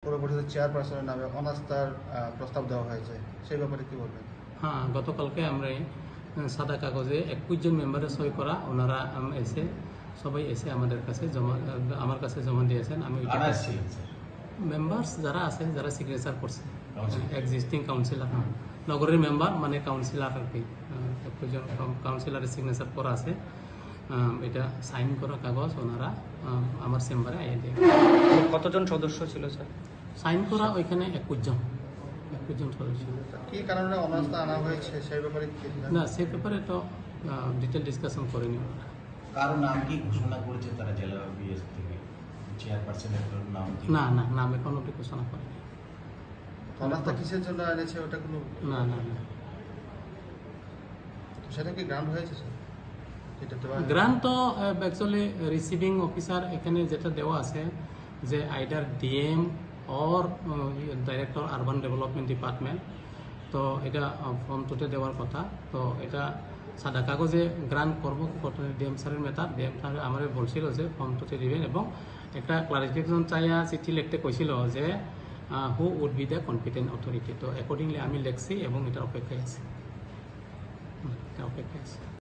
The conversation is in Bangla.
পৌর পরিষদের চেয়ারপারসনের নামে অনাস্থার প্রস্তাব দেওয়া হয়েছে, সেই ব্যাপারে কি বলবেন? হ্যাঁ, গতকালকে আমরা সাদা কাগজে 21 জন মেম্বারের সই করা ওনারা সবাই এসে আমার কাছে জমা দিয়েছেন। আমি মেম্বার্স যারা আছে, যারা সিগনেচার করছে, এক্সিস্টিং কাউন্সিলর, নগরের মেম্বার মানে কাউন্সিলর আর কি, 21 জন কাউন্সিলরের সিগনেচার করা আছে। এটা সাইন করা কাগজ ওনারা আমার চেম্বারে আইয়ে দিয়ে। কতজন সদস্য ছিল স্যার? সাইন করা ওইখানে 21 জন সদস্য। কি কারণে অনাস্থা আনা হয়েছে সেই ব্যাপারে না, সেই ব্যাপারে তো ডিটেল ডিসকাশন করেনি। কারো নাম কি ঘোষণা করেছে তারা জেলা বিএস থেকে? চেয়ারপারসনের নাম না, নাম এখন অব্দি ঘোষণা করেনি। অনাস্থা কিসের জন্য এনেছে ওটা কোনো না, সেটা কি গ্রান্ট হয়েছে স্যার? গ্রান্ট তো অ্যাকচুয়ালি রিসিভিং অফিসার এখানে যেটা দেওয়া আছে যে either DM or director urban development department, তো এটা ফর্ম 2-তে দেওয়ার কথা। তো এটা সাদা কাগজে গ্রান্ট করবো ডিএম স্যারের ডিএম স্যার আমার বলছিল যে ফর্ম 2-তে দিবেন এবং একটা ক্লারিফিকেশন চাইয়া চিঠি লিখতে কইছিল যে who would be the competent authority. তো অ্যাকর্ডিংলি আমি লিখছি এবং এটার অপেক্ষায় আছি।